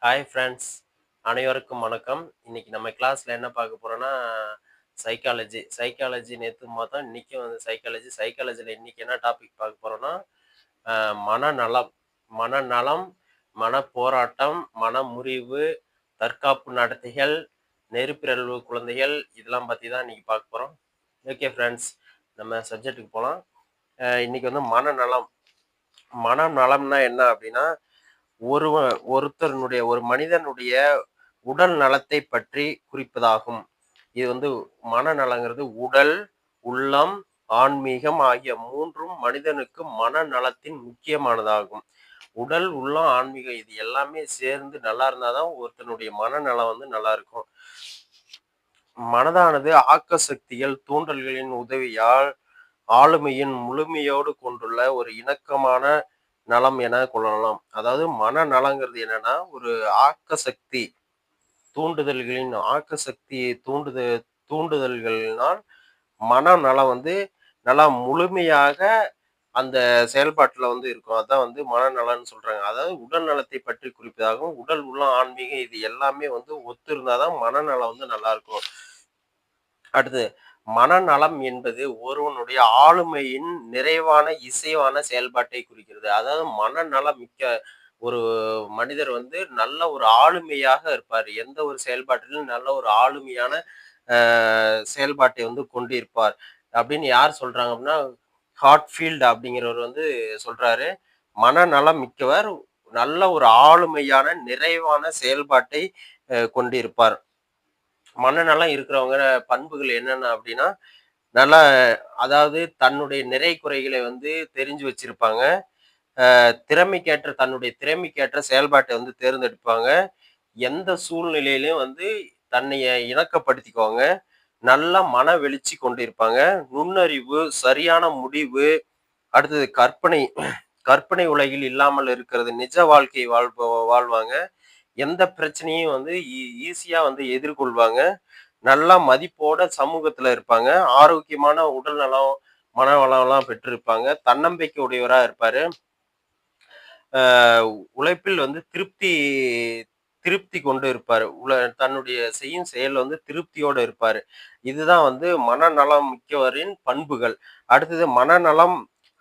Hi friends, அனைவருக்கும் வணக்கம். இன்னைக்கு நம்ம கிளாஸ்ல என்ன பார்க்க போறோம்னா, சைக்காலஜி நேத்து பார்த்தோம். இன்னைக்கும் வந்து சைக்காலஜில இன்னைக்கு என்ன டாபிக் பார்க்க போறோம்னா, அ மனநலம். மனநலம், மனப்போராட்டம், மனமுறிவு, தற்காப்பு நடத்தைகள், நெறிப்பிறழ்வு குழந்தைகள் இதெல்லாம் பத்தி தான் இன்னைக்கு பார்க்க போறோம். ஓகே ஃப்ரெண்ட்ஸ், நம்ம சப்ஜெக்ட்டுக்கு போலாம். இன்னைக்கு வந்து மனநலம். மனநலம்னா என்ன அப்படின்னா, ஒரு மனிதனுடைய உடல் நலத்தை பற்றி குறிப்பதாகும். இது வந்து மனநலங்கிறது உடல், உள்ளம், ஆன்மீகம் ஆகிய 3ம் மனிதனுக்கு மனநலத்தின் முக்கியமானதாகும். உடல், உள்ளம், ஆன்மீகம் இது எல்லாமே சேர்ந்து நல்லா இருந்தா தான் ஒருத்தனுடைய மனநலம் வந்து நல்லா இருக்கும். மனதானது ஆக்க சக்திகள், தூண்டல்களின் உதவியால் ஆளுமையின் முழுமையோடு கொண்டுள்ள ஒரு இணக்கமான நலம் என கொள்ளலாம். அதாவது மனநலங்கிறது என்னன்னா, ஒரு ஆக்க சக்தி ஆக்க சக்தியை தூண்டுதல்களினால் மனநலம் வந்து நல்லா முழுமையாக அந்த செயல்பாட்டுல வந்து இருக்கும். அதான் வந்து மனநலம்னு சொல்றாங்க. அதாவது உடல் நலத்தை பற்றி குறிப்பதாகவும், உடல், உள்ளம், ஆன்மீகம் இது எல்லாமே வந்து ஒத்து இருந்தா தான் மனநலம் வந்து நல்லாருக்கும். அடுத்து, மனநலம் என்பது ஒருவனுடைய ஆளுமையின் நிறைவான, இசைவான செயல்பாட்டை குறிக்கிறது. அதாவது மனநலம் மிக்க ஒரு மனிதர் வந்து நல்ல ஒரு ஆளுமையாக இருப்பாரு. எந்த ஒரு செயல்பாட்டிலும் நல்ல ஒரு ஆளுமையான அ செயல்பாட்டை வந்து கொண்டிருப்பார். அப்படின்னு யார் சொல்றாங்க அப்படின்னா, ஹாட்ஃபீல்ட் அப்படிங்கிறவர் வந்து சொல்றாரு. மனநலம் மிக்கவர் நல்ல ஒரு ஆளுமையான, நிறைவான செயல்பாட்டை கொண்டிருப்பார். மனநலம் இருக்கிறவங்க பண்புகள் என்னென்ன அப்படின்னா, நல்லா அதாவது தன்னுடைய நிறை குறைகளை வந்து தெரிஞ்சு வச்சிருப்பாங்க. தன்னுடைய திறமைக்கேற்ற செயல்பாட்டை வந்து தேர்ந்தெடுப்பாங்க. எந்த சூழ்நிலையிலும் வந்து தன்னைய இணக்கப்படுத்திக்குவாங்க. நல்ல மனவெழுச்சி கொண்டிருப்பாங்க. நுண்ணறிவு, சரியான முடிவு, அடுத்தது கற்பனை கற்பனை உலகில் இல்லாமல் இருக்கிறது. நிஜ வாழ்க்கை வாழ்வாங்க. எந்த பிரச்சனையும் வந்து ஈஸியா வந்து எதிர்கொள்வாங்க. நல்லா மதிப்போட சமூகத்துல இருப்பாங்க. ஆரோக்கியமான உடல் நலம், மனவளம்லாம் பெற்றிருப்பாங்க. தன்னம்பிக்கை உடையவரா இருப்பாரு. அ உழைப்பில் வந்து திருப்தி கொண்டு இருப்பாரு. தன்னுடைய செய்யும் செயல்ல வந்து திருப்தியோட இருப்பாரு. இதுதான் வந்து மனநலம் மிக்கவரின் பண்புகள். அடுத்தது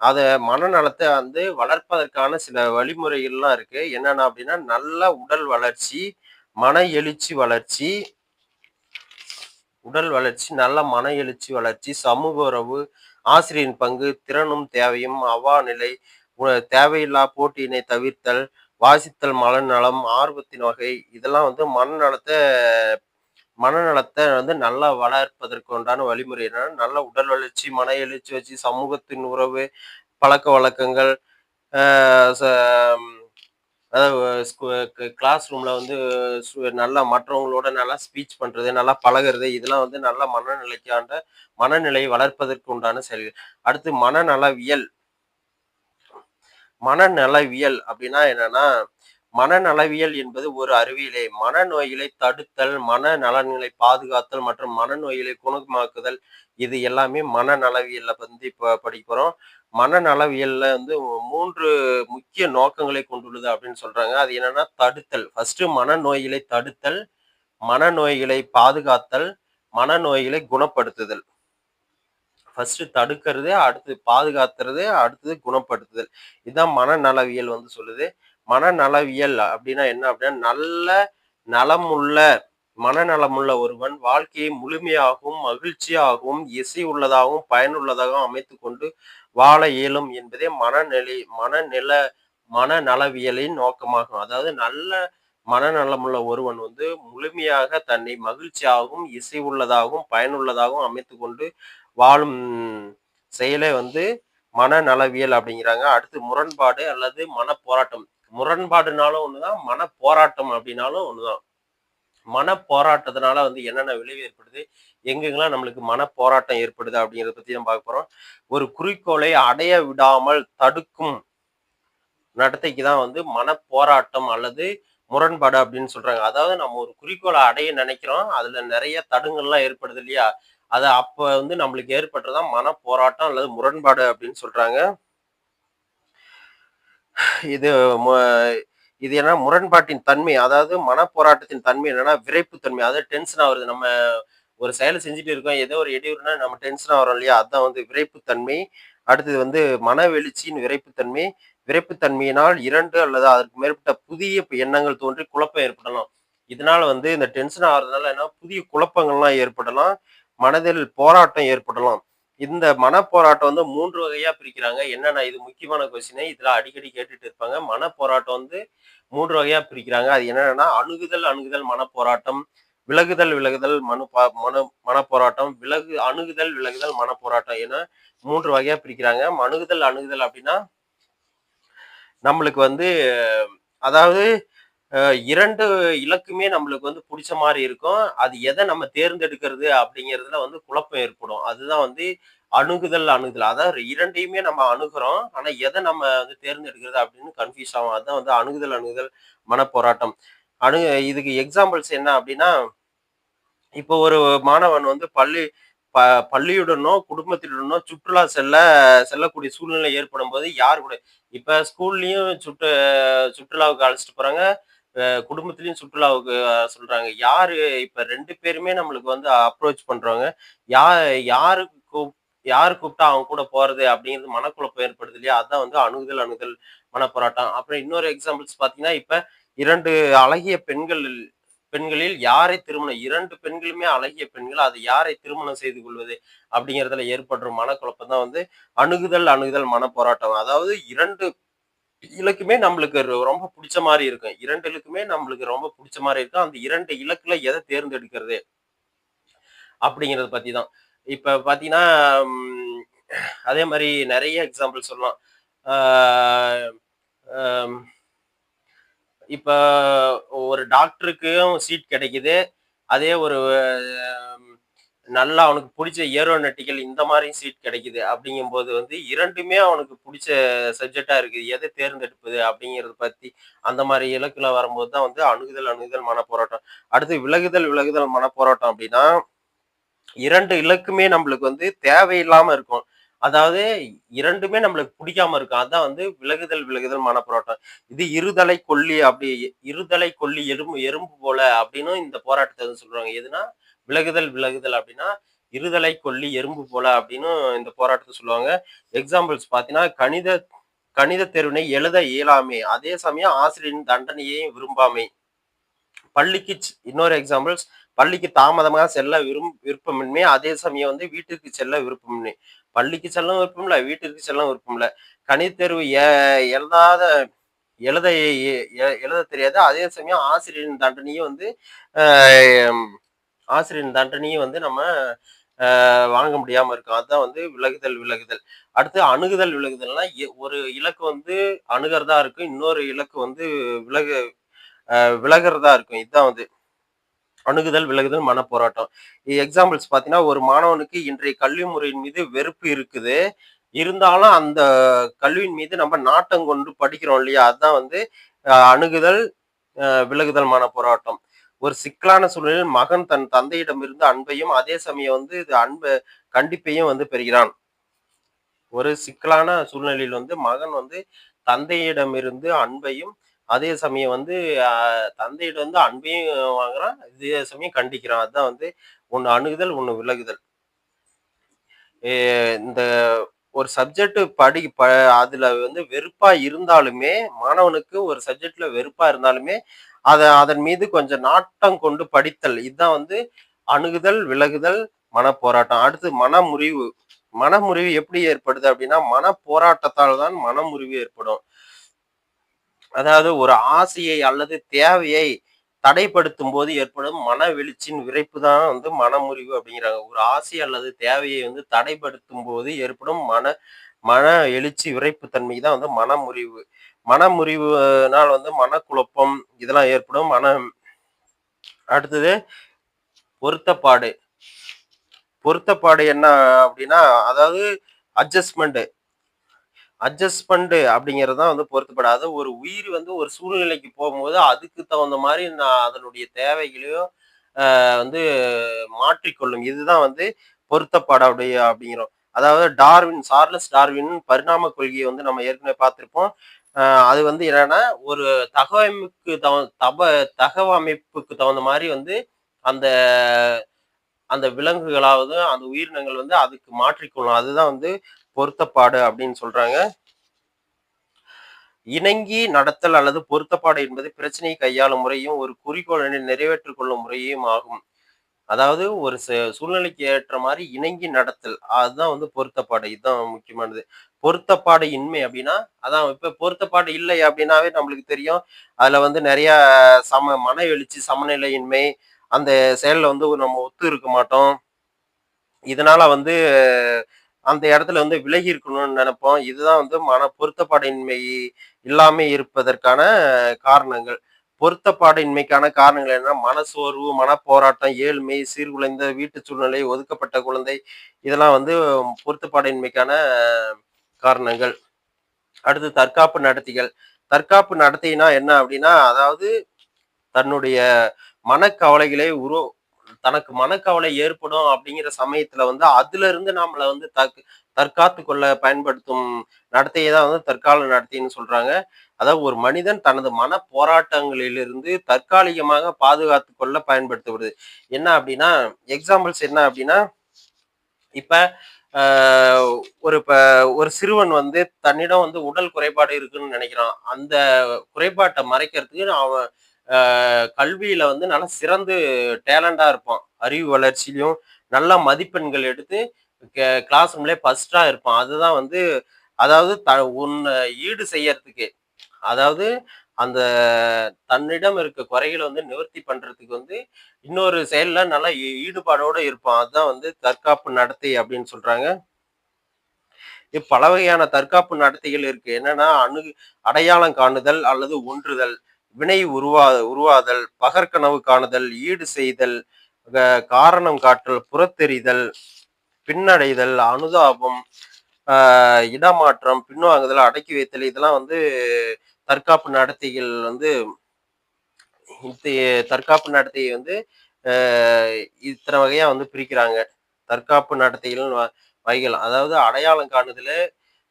அத மனநலத்த வந்து வளர்ப்பதற்கான சில வழிமுறைகள்லாம் இருக்கு. என்னென்ன அப்படின்னா, நல்ல உடல் வளர்ச்சி, நல்ல மன எழுச்சி வளர்ச்சி, சமூக உறவு, ஆசிரியரின் பங்கு, திறனும் தேவையும், அவாநிலை, தேவையில்லா போட்டியினை தவிர்த்தல், வாசித்தல், மனநலம், ஆர்வத்தின் வகை இதெல்லாம் வந்து மனநலத்த வந்து நல்லா வளர்ப்பதற்கு உண்டான வழிமுறை என்னன்னா, நல்ல உடல் வளர்ச்சி, மன எழுச்சி வச்சு, சமூகத்தின் உறவு, பழக்கவழக்கங்கள், அ ச அதாவது கிளாஸ் ரூம்ல வந்து நல்லா மற்றவங்களோட நல்லா ஸ்பீச் பண்றது, நல்லா பழகுறது, இதெல்லாம் வந்து நல்ல மனநிலையை வளர்ப்பதற்கு உண்டான செயல்கள். அடுத்து மனநலவியல் அப்படின்னா என்னன்னா, மனநலவியல் என்பது ஒரு அறிவியலே. மனநோய்களை தடுத்தல், மனநலன்களை பாதுகாத்தல் மற்றும் மனநோய்களை குணமாக்குதல். இது எல்லாமே மனநலவியல்ல வந்து இப்ப படிக்க போறோம். மனநலவியல்ல வந்து 3 முக்கிய நோக்கங்களை கொண்டுள்ளது அப்படின்னு சொல்றாங்க. அது என்னன்னா தடுத்தல். ஃபர்ஸ்ட் மனநோய்களை தடுத்தல், மனநோய்களை பாதுகாத்தல், மனநோய்களை குணப்படுத்துதல். ஃபர்ஸ்ட் தடுக்கிறது, அடுத்து பாதுகாத்துறது, அடுத்தது குணப்படுத்துதல். இதுதான் மனநலவியல் வந்து சொல்லுது. மனநலவியல் அப்படின்னா என்ன அப்படின்னா, நல்ல நலமுள்ள மனநலமுள்ள ஒருவன் வாழ்க்கையை முழுமையாகவும், மகிழ்ச்சியாகவும், இசை உள்ளதாகவும், பயனுள்ளதாகவும் அமைத்துக் கொண்டு வாழ இயலும் என்பதே மனநலவியலின் நோக்கமாகும். அதாவது நல்ல மனநலமுள்ள ஒருவன் வந்து முழுமையாக தன்னை மகிழ்ச்சியாகவும், இசை உள்ளதாகவும், பயனுள்ளதாகவும் அமைத்துக் கொண்டு வாழும் செயலே வந்து மனநலவியல் அப்படிங்கிறாங்க. அடுத்து முரண்பாடு அல்லது மனப்போராட்டம். முரண்பாடுனாலும் ஒண்ணுதான், மனப்போராட்டம் அப்படின்னாலும் ஒண்ணுதான். மனப்போராட்டத்தினால வந்து என்னென்ன விளைவு ஏற்படுது? எங்கெங்கெல்லாம் நம்மளுக்கு மனப்போராட்டம் ஏற்படுது அப்படிங்கிறத பத்தி தான் பார்க்க போறோம். ஒரு குறிக்கோளை அடைய விடாமல் தடுக்கும் நடத்தைக்கு தான் வந்து மனப்போராட்டம் அல்லது முரண்பாடு அப்படின்னு சொல்றாங்க. அதாவது நம்ம ஒரு குறிக்கோள அடைய நினைக்கிறோம். அதுல நெறைய தடங்கல்லாம் ஏற்படுது இல்லையா? அப்ப வந்து நம்மளுக்கு ஏற்பட்டதுதான் மனப்போராட்டம் அல்லது முரண்பாடு அப்படின்னு சொல்றாங்க. இது மு இது என்ன முரண்பாட்டின் தன்மை. அதாவது மனப்போராட்டத்தின் தன்மை என்னன்னா, விறைப்புத்தன்மை. அதாவது டென்ஷன் ஆவுறது. நம்ம ஒரு செயல செஞ்சுட்டு இருக்கோம். ஏதோ ஒரு இடையூறுனா நம்ம டென்ஷன் ஆகுறோம் இல்லையா? அதான் வந்து விறைப்புத்தன்மை. அடுத்தது வந்து மனவெழுச்சியின் விறைப்புத்தன்மை. விறைப்புத்தன்மையினால் 2 அல்லது அதற்கு மேற்பட்ட புதிய எண்ணங்கள் தோன்றி குழப்பம் ஏற்படலாம். இதனால வந்து இந்த டென்ஷன் ஆகுறதுனால என்ன புதிய குழப்பங்கள்லாம் ஏற்படலாம். மனதில் போராட்டம் ஏற்படலாம். இந்த மனப்போராட்டம் வந்து 3 வகையா பிரிக்கிறாங்க. என்னன்னா இது முக்கியமான கொஸ்டினு. இதுல அடிக்கடி கேட்டுட்டு இருப்பாங்க. மனப்போராட்டம் வந்து 3 வகையா பிரிக்கிறாங்க. அது என்னன்னா அணுகுதல் மனப்போராட்டம், விலகுதல் மனப்போராட்டம், அணுகுதல் மனப்போராட்டம் என 3 வகையா பிரிக்கிறாங்க. அணுகுதல் அப்படின்னா, நம்மளுக்கு வந்து அதாவது 2 இலக்குமே நம்மளுக்கு வந்து புடிச்ச மாரி இருக்கும். அது எத நம்ம தேர்ந்தெடுக்கிறது அப்படிங்கிறதுல வந்து குழப்பம் ஏற்படும். அதுதான் வந்து அணுகுதல். அதாவது 2யுமே நம்ம அணுகுறோம். ஆனா எத நம்ம வந்து தேர்ந்தெடுக்கிறது அப்படின்னு கன்ஃப்யூஸ் ஆவோம். அதான் வந்து அணுகுதல் மனப்போராட்டம். அணு இதுக்கு எக்ஸாம்பிள்ஸ் என்ன அப்படின்னா, இப்போ ஒரு மாணவன் வந்து ப பள்ளியுடனோ, குடும்பத்தினுடனோ செல்லக்கூடிய சூழ்நிலை ஏற்படும்போது யார் கூட இப்ப ஸ்கூல்லயும் சுற்றுலாவுக்கு அழைச்சிட்டு போறாங்க. குடும்பத்திலயும் சுற்றுலாவுக்கு சொல்றாங்க. இப்ப 2 பேருமே நம்மளுக்கு வந்து அப்ரோச் பண்றவங்க. யா யாரு கூப் யாரு கூப்பிட்டா அவங்க கூட போறது அப்படிங்கிறது மனக்குழப்பம் ஏற்படுது இல்லையா? அதான் வந்து அணுகுதல் மனப்போராட்டம். அப்புறம் இன்னொரு எக்ஸாம்பிள்ஸ் பார்த்தீங்கன்னா, இப்ப 2 அழகிய பெண்களில் யாரை திருமணம் 2 பெண்களுமே அழகிய பெண்கள். அது யாரை திருமணம் செய்து கொள்வது? அப்படிங்கிறதுல ஏற்படுற மனக்குழப்பம் தான் வந்து அணுகுதல் மனப்போராட்டம். அதாவது 2 இலக்குமே நம்மளுக்கு ரொம்ப புடிச்ச மாரி இருக்கும். 2 இலக்குமே நம்மளுக்கு ரொம்ப புடிச்ச மாரி இருக்கும். அந்த 2 இலக்குல எத தேர்ந்தெடுக்கிறது? அப்படிங்கிறத பத்தி தான். இப்ப பார்த்தீங்கன்னா, ம் அதே மாரி நெறைய எக்ஸாம்பிள் சொல்லலாம். ஆ அம் இப்ப ஒரு டாக்டருக்கும் சீட் கிடைக்குது. அதே ஒரு ம் நல்லா அவனுக்கு புடிச்ச ஏரோநாட்டிக்கல் இந்த மாரி சீட் கிடைக்குது. அப்படிங்கும்போது வந்து 2மே அவனுக்கு புடிச்ச சப்ஜெக்ட்டா இருக்கு. எத தேர்ந்தெடுப்பது அப்படிங்கிறத பத்தி அந்த மாரி இலக்குல வரும்போது தான் வந்து அணுகுதல் மனப்போராட்டம். அடுத்து விலகுதல் மனப்போராட்டம் அப்படின்னா 2 இலக்குமே நம்மளுக்கு வந்து தேவையில்லாம இருக்கும். அதாவது 2மே நம்மளுக்கு புடிக்காம இருக்கும். அதான் வந்து விலகுதல் மனப்போராட்டம். இது இருதலை கொல்லி எறும்பு எறும்பு போல அப்டின்னும் இந்த போராட்டத்த வந்து சொல்றாங்க. எதுனா விலகுதல் அப்டின்னா, இருதலை கொல்லி எறும்பு போல அப்டின்னும் இந்த போராட்டத்த சொல்லுவாங்க. எக்ஸாம்பிள்ஸ் பார்த்தீங்கன்னா, கணித தேர்வினை எழுத இயலாமை. அதே சமயம் ஆசிரியரின் தண்டனையையும் விரும்பாமை. இன்னொரு எக்ஸாம்பிள்ஸ் பள்ளிக்கு தாமதமாக செல்ல விருப்பமின்மை. அதே சமயம் வந்து வீட்டிற்கு செல்ல விருப்பமின்மை. பள்ளிக்கு செல்லவும் விருப்பம் இல்ல, வீட்டிற்கு செல்லவும் விருப்பம் இல்ல. கணிதத் தேர்வு எழுதாத எழுத எழுதத் தெரியாது. அதே சமயம் அ ஆசிரியரின் தண்டனையும் வந்து நம்ம வாங்க முடியாம இருக்கும். அதான் வந்து விலகுதல். அடுத்து விலகுதல்னா ஒரு இலக்கு வந்து அணுகுறதா இருக்கும். இன்னொரு இலக்கு வந்து விலகு விலகுறதா இருக்கும். இதான் வந்து விலகுதல் மனப்போராட்டம். எக்ஸாம்பிள்ஸ் பார்த்தீங்கன்னா, ஒரு மாணவனுக்கு இன்றைய கல்வி முறையின் மீது வெறுப்பு இருக்குது. இருந்தாலும் அந்த கல்வியின் மீது நம்ம நாட்டம் கொண்டு படிக்கிறோம் இல்லையா? அதான் வந்து அணுகுதல், விலகுதல் மனப்போராட்டம். ஒரு சிக்கலான சூழ்நிலையில் மகன் தன் தந்தையிடமிருந்து அன்பையும், அதே சமயம் வந்து கண்டிப்பையும் வந்து பெறுகிறான். ஒரு சிக்கலான சூழ்நிலையில் வந்து மகன் வந்து தந்தையிடமிருந்து அன்பையும், அதே சமயம் வந்து அ தந்தையிடம் வந்து அன்பையும் வாங்குறான். அதே சமயம் கண்டிக்கிறான். அதான் வந்து ஒண்ணு அணுகுதல், ஒண்ணு விலகுதல். எ இந்த ஒரு சப்ஜெக்ட் அதுல வந்து வெறுப்பா இருந்தாலுமே, மாணவனுக்கு ஒரு சப்ஜெக்ட்ல வெறுப்பா இருந்தாலுமே, அதன் மீது கொஞ்சம் நாட்டம் கொண்டு படித்தல். இதுதான் வந்து விலகுதல், மனப்போராட்டம். அடுத்து மனமுறிவு. மனமுறிவு எப்படி ஏற்படுது அப்படின்னா, மனப்போராட்டத்தால் தான் மனமுறிவு ஏற்படும். அதாவது ஒரு ஆசையை அல்லது தேவையை தடைப்படுத்தும்போது ஏற்படும் மனவெழுச்சியின் விரைப்பு தான் வந்து மனமுறிவு அப்படிங்கிறாங்க. ஒரு ஆசை அல்லது தேவையை வந்து தடைப்படுத்தும்போது ஏற்படும் மன எழுச்சி விறைப்புத்தன்மை தான் வந்து மனமுறிவு. மனமுறிவுனால் வந்து மனக்குழப்பம் இதெல்லாம் ஏற்படும். அடுத்தது பொருத்தப்பாடு. பொருத்தப்பாடு என்ன அப்படின்னா, அதாவது அட்ஜஸ்ட்மென்ட். அட்ஜஸ்ட்மென்ட் அப்படிங்கிறது தான் வந்து பொருத்தப்பாடு. அதாவது ஒரு உயிர் வந்து ஒரு சூழ்நிலைக்கு போகும்போது, அதுக்கு தகுந்த மாரி நான் அதனுடைய தேவைகளையோ வந்து மாற்றிக்கொள்ளும். இதுதான் வந்து பொருத்தப்பாடு அப்படிங்கிறோம். அதாவது சார்லஸ் டார்வின் பரிணாம கொள்கையை வந்து நம்ம ஏற்கனவே பார்த்திருப்போம். அது வந்து என்னன்னா, ஒரு தகவமைப்புக்கு தகவமைப்புக்கு தகுந்த மாரி வந்து அந்த அந்த விலங்குகளாவது, அந்த உயிரினங்கள் வந்து அதுக்கு மாற்றிக்கொள்ளும். அதுதான் வந்து பொருத்தப்பாடு அப்படின்னு சொல்றாங்க. இணங்கி நடத்தல் அல்லது பொருத்தப்பாடு என்பது பிரச்சனையை கையாளும் முறையும், ஒரு குறிக்கோளினை நிறைவேற்றிக் கொள்ளும் முறையும் ஆகும். அதாவது ஒரு சூழ்நிலைக்கு ஏற்ற மாரி இணங்கி நடத்தல். அதுதான் வந்து பொருத்தப்பாடு. இதுதான் முக்கியமானது. பொருத்தப்பாடு இன்மை அப்டின்னா, அதான் இப்ப பொருத்தப்பாடு இல்லை அப்டின்னாவே நம்மளுக்கு தெரியும். அதுல வந்து நெறைய மன எழுச்சி, சமநிலையின்மை, அந்த செயல்ல வந்து நம்ம ஒத்து இருக்க மாட்டோம். இதனால வந்து அந்த இடத்துல வந்து விலகி இருக்கணும்னு நெனைப்போம். இதுதான் வந்து பொருத்தப்பாடின்மை இல்லாம இருப்பதற்கான காரணங்கள். பொருத்தப்பாடின்மைக்கான காரணங்கள் என்ன? மனசோர்வு, மனப்போராட்டம், ஏழ்மை, சீர்குலைந்த வீட்டு சூழ்நிலை, ஒதுக்கப்பட்ட குழந்தை, இதெல்லாம் வந்து பொருத்தப்பாடின்மைக்கான காரணங்கள். அடுத்து தற்காப்பு நடத்திகள். தற்காப்பு நடத்தைனா என்ன அப்டின்னா, அதாவது தன்னுடைய மனக்கவலைகளை தனக்கு மனக்கவலை ஏற்படும் அப்படிங்கிற சமயத்துல வந்து அதிலிருந்து நம்மள வந்து தற்காத்து கொள்ள பயன்படுத்தும் நடத்தையை தான் வந்து தற்கால நடத்தைன்னு சொல்றாங்க. அதாவது ஒரு மனிதன் தனது மன போராட்டங்களிலிருந்து தற்காலிகமாக பாதுகாத்து கொள்ள பயன்படுத்தப்படுது. என்ன அப்படின்னா, எக்ஸாம்பிள்ஸ் என்ன அப்படின்னா, இப்ப ஆ ஒரு சிறுவன் வந்து தன்னிடம் வந்து உடல் குறைபாடு இருக்குன்னு நினைக்கிறான். அந்த குறைபாட்ட மறைக்கிறதுக்கு அவன் கல்வியில வந்து நல்லா சிறந்து டேலண்டா இருப்பான். அறிவு வளர்ச்சியிலும் நல்ல மதிப்பெண்கள் எடுத்து கிளாஸ் ரூம்லயே ஃபர்ஸ்ட்டா இருப்பான். அதுதான் வந்து அதாவது உன்ன ஈடு செய்யறதுக்கு, அதாவது அந்த தன்னிடம் இருக்க குறைகள வந்து நிவர்த்தி பண்றதுக்கு வந்து இன்னொரு செயல்ல நல்லா ஈடுபாடோட இருப்பான். அதுதான் வந்து தற்காப்பு நடத்தை அப்படின்னு சொல்றாங்க. பல வகையான தற்காப்பு நடத்தைகள் இருக்கு. என்னன்னா, அடையாளம் காணுதல் அல்லது ஒன்றுதல், வினை உருவாதல், பகற்கனவு காணுதல், ஈடு செய்தல், காரணம் காட்டல், புறத்தெறிதல், பின்னடைதல், அனுதாபம், ஆ இடமாற்றம், பின்வாங்குதல், அடக்கி வைத்தல் இதெல்லாம் வந்து தற்காப்பு நடத்தைகள் வந்து இந்த தற்காப்பு நடத்தையை வந்து அ இத்தன வகையா வந்து பிரிக்கிறாங்க. தற்காப்பு நடத்தைகள் வகைகள். அதாவது அடையாளம் காணுதலு,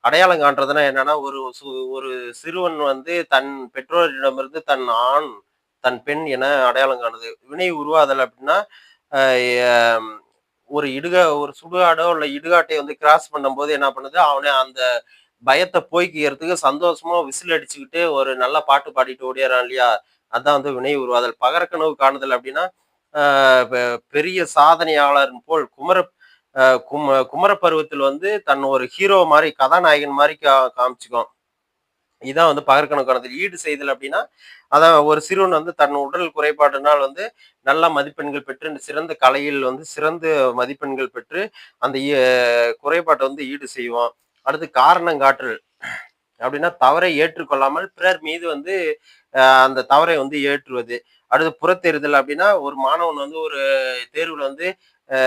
அடையாளம் காண்றதுன்னா என்னன்னா, ஒரு சிறுவன் வந்து தன் பெற்றோரிடமிருந்து தன் பெண் என அடையாளம் காணுது. வினை உருவாதல் அப்டின்னா, அ எ ஒரு சுடுகாடோ, இல்ல இடுகாட்டை வந்து கிராஸ் பண்ணும்போது என்ன பண்ணுது, அவன அந்த பயத்த போய்க்கிறதுக்கு சந்தோஷமா விசில் அடிச்சுக்கிட்டு ஒரு நல்ல பாட்டு பாடிட்டு ஓடியாரான் இல்லையா? அதான் வந்து வினை உருவாதல். பகரக்கனவு காணுதல் அப்டின்னா, அ பெ பெரிய சாதனையாளர் போல் அ குமர பருவத்தில் வந்து தன் ஒரு ஹீரோ மாரி, கதாநாயகன் மாரி காமிச்சுக்கும். இதான் வந்து பகற்கனவு காணுதல். ஈடு செய்தல் அப்டின்னா, அதான் ஒரு சிறுவன் வந்து தன் உடல் குறைபாட்டினால் வந்து நல்ல மதிப்பெண்கள் பெற்று, இந்த சிறந்த கலையில் வந்து சிறந்த மதிப்பெண்கள் பெற்று, அந்த குறைபாட்ட வந்து ஈடு செய்வான். அடுத்து காரணங்காட்டல் அப்டின்னா, தவறை ஏற்றுக்கொள்ளாமல் பிறர் மீது வந்து அந்த தவறை வந்து ஏற்றுவது. அடுத்து புறத்தெறிதல் அப்டின்னா, ஒரு மாணவன் வந்து ஒரு தேர்வுல வந்து அ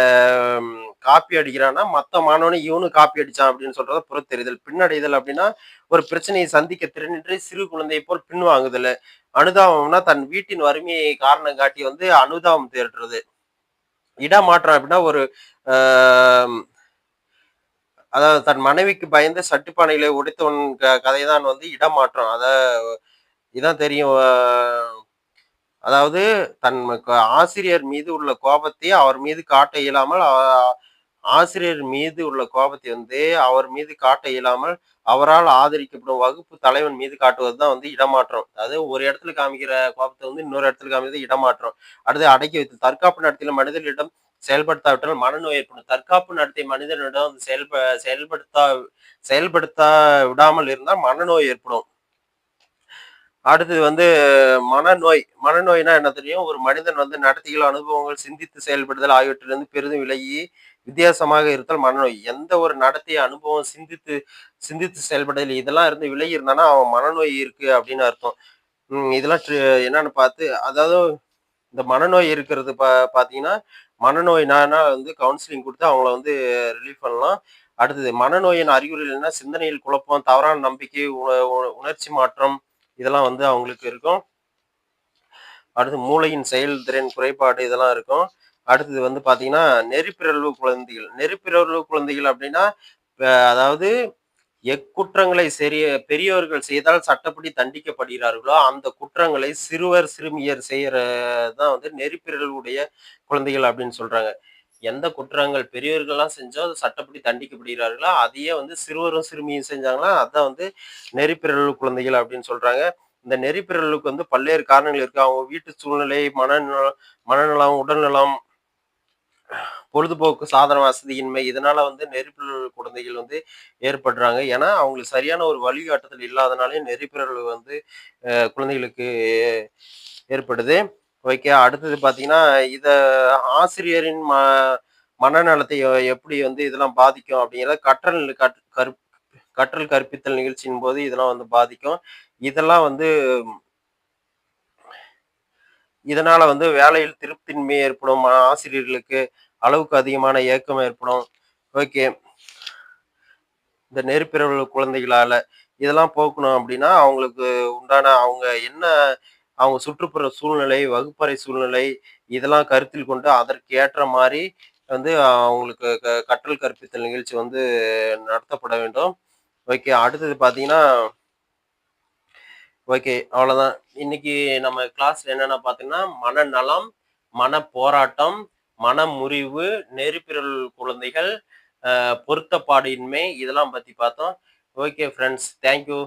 காப்பி அடிக்கிறான்னா, மத்த மாணவனும் இவனும் காப்பி அடிச்சான் அப்படின்னு சொல்றத புறத்தெறிதல். பின்னடைதல் அப்படின்னா, ஒரு பிரச்சனையை சந்திக்க திறனின்றி சிறு குழந்தையைப் போல் பின்வாங்குதலு. அனுதாபம்னா, தன் வீட்டின் வறுமையை காரணம் காட்டி வந்து அனுதாபம் தேடுறது. இடமாற்றம் அப்படின்னா, ஒரு அ அதாவது தன் மனைவிக்கு பயந்து சட்டிப்பானைகளை உடைத்தவன் கதை தான் வந்து இடமாற்றம். இதான் தெரியும். அதாவது தன் ஆசிரியர் மீது உள்ள கோபத்தை அவர் மீது காட்ட இயலாமல் ஆசிரியர் மீது உள்ள கோபத்தை வந்து அவர் மீது காட்ட இயலாமல் அவரால் ஆதரிக்கப்படும் வகுப்பு தலைவன் மீது காட்டுவது தான் வந்து இடமாற்றம். அதாவது ஒரு இடத்துல காமிக்கிற கோபத்தை வந்து இன்னொரு இடத்துல காமிக்கிறது இடமாற்றம். அடுத்து அடக்கி வைத்தல். தற்காப்பு நடத்தையில மனிதர்களிடம் செயல்படுத்தாவிட்டால் மனநோய் ஏற்படும். தற்காப்பு நடத்தை மனிதனிடம் செயல்படுத்தா விடாமல் இருந்தால் மனநோய் ஏற்படும். அடுத்தது வந்து மனநோய். மனநோய்னா என்ன தெரியும்? ஒரு மனிதன் வந்து நடத்தைகள், அனுபவங்கள், சிந்தித்து செயல்படுதல் ஆகியவற்றிலிருந்து பெரிதும் விலகி, வித்தியாசமாக இருத்தல் மனநோய். எந்த ஒரு நடத்தை, அனுபவம், சிந்தித்து செயல்படுதல் இதெல்லாம் இருந்து விலகி இருந்தான்னா, அவன் மனநோய் இருக்கு அப்படின்னு அர்த்தம். இதெல்லாம் என்னன்னு பார்த்து அதாவது இந்த மனநோய் இருக்கிறது பார்த்தீங்கன்னா, மனநோய்னா வந்து கவுன்சிலிங் குடுத்து அவங்கள வந்து ரிலீஃப் பண்ணலாம். அடுத்தது மனநோயின் அறிகுறிகள் என்ன? சிந்தனையில் குழப்பம், தவறான நம்பிக்கை, உணர்ச்சி மாற்றம் இதெல்லாம் வந்து அவங்களுக்கு இருக்கும். அடுத்து மூளையின் செயல்திறன் குறைபாடு இதெல்லாம் இருக்கும். அடுத்தது வந்து பார்த்தீங்கன்னா, நெறிப்பிறழ்வு குழந்தைகள். நெறிப்பிறழ்வு குழந்தைகள் அப்படின்னா, அதாவது எக்குற்றங்களை பெரியவர்கள் செய்தால் சட்டப்படி தண்டிக்கப்படுகிறார்களோ, அந்த குற்றங்களை சிறுவர், சிறுமியர் செய்யறது தான் வந்து நெறிப்பிரளுடைய குழந்தைகள் அப்படின்னு சொல்றாங்க. எந்த குற்றங்கள் பெரியவர்கள்லாம் செஞ்சா அது சட்டப்படி தண்டிக்கப்படுகிறார்களோ, அதையே வந்து சிறுவரும், சிறுமியும் செஞ்சாங்கன்னா, அதான் வந்து நெறிப்பிரளு குழந்தைகள் அப்படின்னு சொல்றாங்க. இந்த நெறிப்பிரளுக்கு வந்து பல்வேறு காரணங்கள் இருக்கு. அவங்க வீட்டு சூழ்நிலை, மனநலம், உடல்நலம், பொழுதுபோக்கு சாதன வசதியின்மை இதனால வந்து நெறிப்பிரளு குழந்தைகள் வந்து ஏற்படுறாங்க. ஏன்னா, அவங்களுக்கு சரியான ஒரு வழிகாட்டுதல் இல்லாதனாலே நெறிப்பிரளு வந்து குழந்தைகளுக்கு ஏற்படுது. ஓகே. அடுத்தது பார்த்தீங்கன்னா, இத ஆசிரியரின் மனநலத்தை எப்படி வந்து இதெல்லாம் பாதிக்கும் அப்படிங்கிறத கற்றல் கற்பித்தல் நிகழ்ச்சியின் போது இதெல்லாம் வந்து பாதிக்கும். இதெல்லாம் வந்து இதனால வந்து வேலையில் திருப்தியின்மை ஏற்படும். ஆசிரியர்களுக்கு அளவுக்கு அதிகமான ஏக்கம் ஏற்படும். ஓகே. இந்த நெறிப்பிரவு குழந்தைகளால. இதெல்லாம் போக்கணும் அப்படின்னா, அவங்களுக்கு உண்டான அவங்க என்ன அவங்க சுற்றுப்புற சூழ்நிலை, வகுப்பறை சூழ்நிலை இதெல்லாம் கருத்தில் கொண்டு அதற்கு ஏற்ற மாரி வந்து அவங்களுக்கு கற்றல் கற்பித்தல் நிகழ்ச்சி வந்து நடத்தப்பட வேண்டும். ஓகே. அடுத்தது பார்த்தீங்கன்னா, ஓகே. அவ்வளோதான். இன்னைக்கு நம்ம கிளாஸ்ல என்னென்ன பார்த்தீங்கன்னா, மனநலம், மனப்போராட்டம், மனமுறிவு, நெறிப்பிரள் குழந்தைகள், பொருத்தப்பாடின்மை இதெல்லாம் பத்தி பார்த்தோம். Okay friends. Thank you.